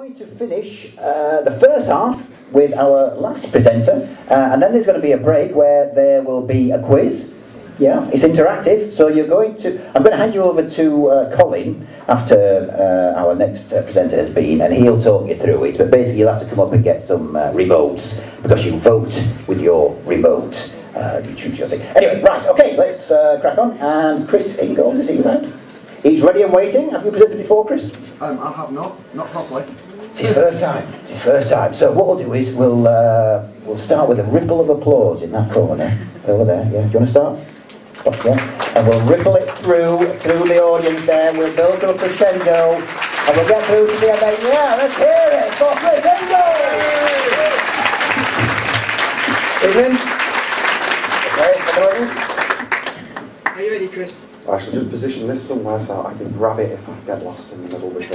going to finish the first half with our last presenter, and then there's going to be a break where there will be a quiz. Yeah, it's interactive, so I'm going to hand you over to Colin after our next presenter has been, and he'll talk you through it. But basically, you'll have to come up and get some remotes, because you vote with your remote. You choose your thing. Anyway, right, okay, let's crack on. And Chris Ingold, is he around? He's ready and waiting. Have you presented before, Chris? I have not properly. It's his first time. It's his first time. So what we'll do is we'll start with a ripple of applause in that corner over there. Yeah, do you want to start? Oh, yeah. And we'll ripple it through the audience there. We'll build to a crescendo, and we'll get through to the end. Yeah, let's hear it for Chris Ingold. Evening. Are you ready, Chris? I shall just position this somewhere so I can grab it if I get lost in the middle with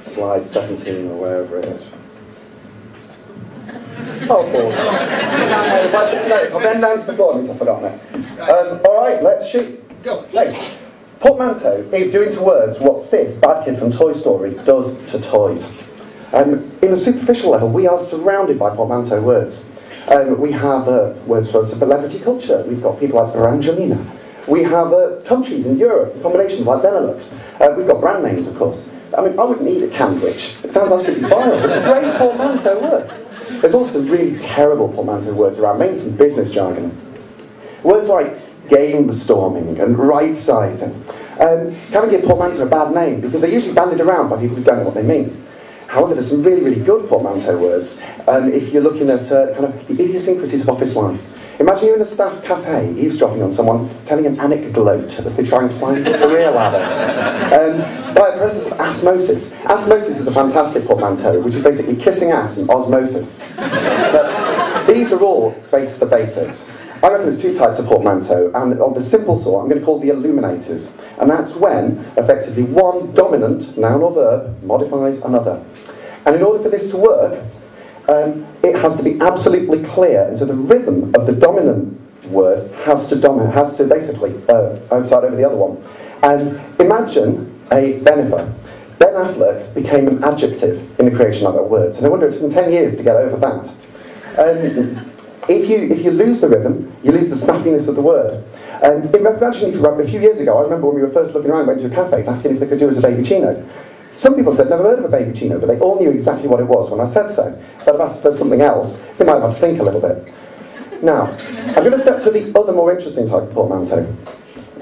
slide 17 or wherever it is. Oh, cool. If I bend down to the floor, it means I've forgotten it. Alright, let's shoot. Go. Right. Portmanteau is doing to words what Sid, bad kid from Toy Story, does to toys. In a superficial level, we are surrounded by portmanteau words. We have words for celebrity culture. We've got people like Brangelina. We have countries in Europe, combinations like Benelux. We've got brand names, of course. I mean, I wouldn't eat a Cambridge. It sounds absolutely vile. It's a great portmanteau word. There's also really terrible portmanteau words around, mainly from business jargon. Words like game storming and right sizing can give portmanteau a bad name because they're usually bandied around by people who don't know what they mean. However, there's some really, really good portmanteau words if you're looking at kind of the idiosyncrasies of office life. Imagine you're in a staff cafe, eavesdropping on someone telling an anecdote as they try and climb the career ladder. By a process of osmosis. Osmosis is a fantastic portmanteau, which is basically kissing ass and osmosis. But these are all the basics. I reckon there's two types of portmanteau, and of the simple sort, I'm going to call the illuminators. And that's when, effectively, one dominant, noun or verb, modifies another. And in order for this to work, it has to be absolutely clear, and so the rhythm of the dominant word has to basically outside over the other one. And imagine a Benifer. Ben Affleck became an adjective in the creation of that word, so no wonder it took him 10 years to get over that. If you lose the rhythm, you lose the snappiness of the word. Imagine a few years ago, I remember when we were first looking around, went to cafes asking if they could do us a baby chino. Some people said, never heard of a baby chino, but they all knew exactly what it was when I said so. But if I asked for something else, they might have to think a little bit. Now, I'm going to step to the other more interesting type of portmanteau,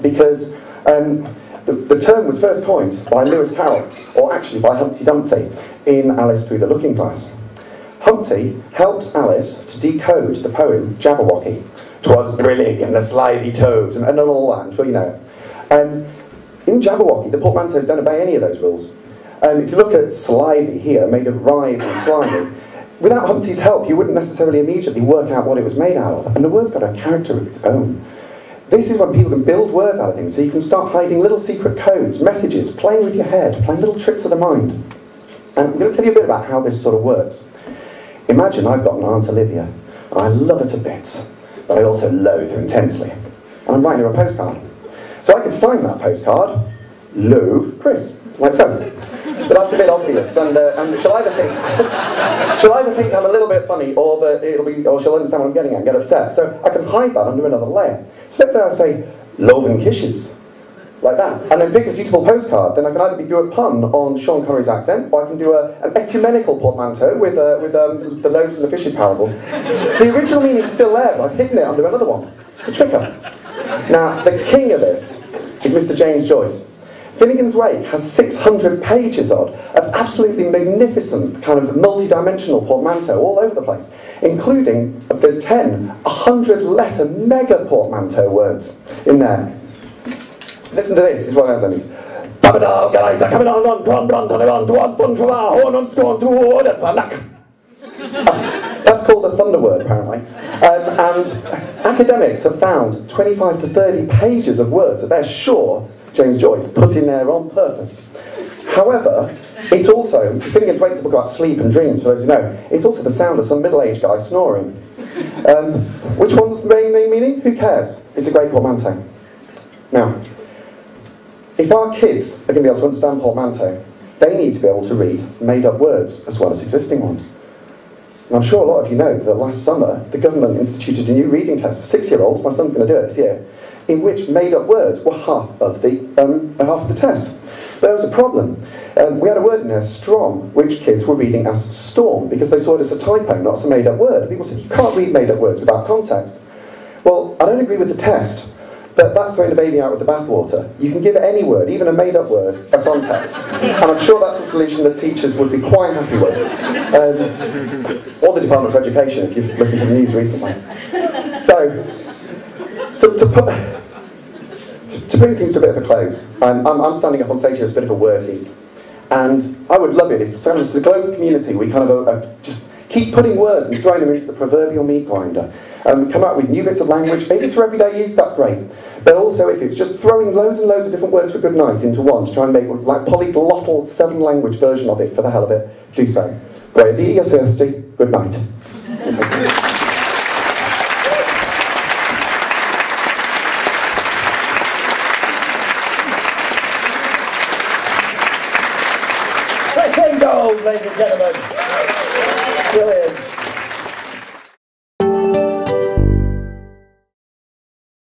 because the term was first coined by Lewis Carroll, or actually by Humpty Dumpty, in Alice Through the Looking Glass. Humpty helps Alice to decode the poem Jabberwocky. 'Twas thrilling and the slithy toads, and all that, I'm sure you know it. In Jabberwocky, the portmanteaus don't obey any of those rules. If you look at slithy here, made of writhe and slimy, without Humpty's help, you wouldn't necessarily immediately work out what it was made out of, and the word's got a character of its own. This is when people can build words out of things, so you can start hiding little secret codes, messages, playing with your head, playing little tricks of the mind. And I'm going to tell you a bit about how this sort of works. Imagine I've got an Aunt Olivia, and I love her to bits, but I also loathe her intensely. And I'm writing her a postcard. So I could sign that postcard, Love, Chris, like so. But that's a bit obvious, and she'll either think I'm a little bit funny, or she'll understand what I'm getting at and get upset. So I can hide that under another layer. So let's say I say, love and kisses, like that. And then pick a suitable postcard. Then I can either do a pun on Sean Connery's accent, or I can do an ecumenical portmanteau with the loaves and the fishes parable. The original meaning's still there, but I've hidden it under another one. It's a tricker. Now, the king of this is Mr. James Joyce. Finnegan's Wake has 600 pages of absolutely magnificent kind of multi-dimensional portmanteau all over the place, including, there's 100-letter mega portmanteau words in there. Listen to this, this is what else I need. That's called the thunder word, apparently. And academics have found 25 to 30 pages of words that they're sure James Joyce put in there on purpose. However, it's also, Finnegan's Wake's a book about sleep and dreams, for those who know, it's also the sound of some middle-aged guy snoring. Which one's the main meaning? Who cares? It's a great portmanteau. Now, if our kids are going to be able to understand portmanteau, they need to be able to read made-up words as well as existing ones. And I'm sure a lot of you know that last summer, the government instituted a new reading test for 6-year-olds, my son's going to do it this year, in which made-up words were half of the test. There was a problem. We had a word in there, strong, which kids were reading as storm, because they saw it as a typo, not as a made-up word. People said, you can't read made-up words without context. Well, I don't agree with the test, but that's throwing the baby out with the bathwater. You can give any word, even a made-up word, a context. And I'm sure that's a solution that teachers would be quite happy with. Or the Department for Education, if you've listened to the news recently. So, to bring things to a bit of a close, I'm standing up on stage here as a bit of a word geek. And I would love it if, so as a global community, we kind of just keep putting words and throwing them into the proverbial meat grinder. Come up with new bits of language. If it's for everyday use, that's great. But also, if it's just throwing loads and loads of different words for good night into one to try and make like polyglottal 7-language version of it for the hell of it, do so. Great. You're thirsty. Good night. Ingold, ladies and gentlemen. Brilliant.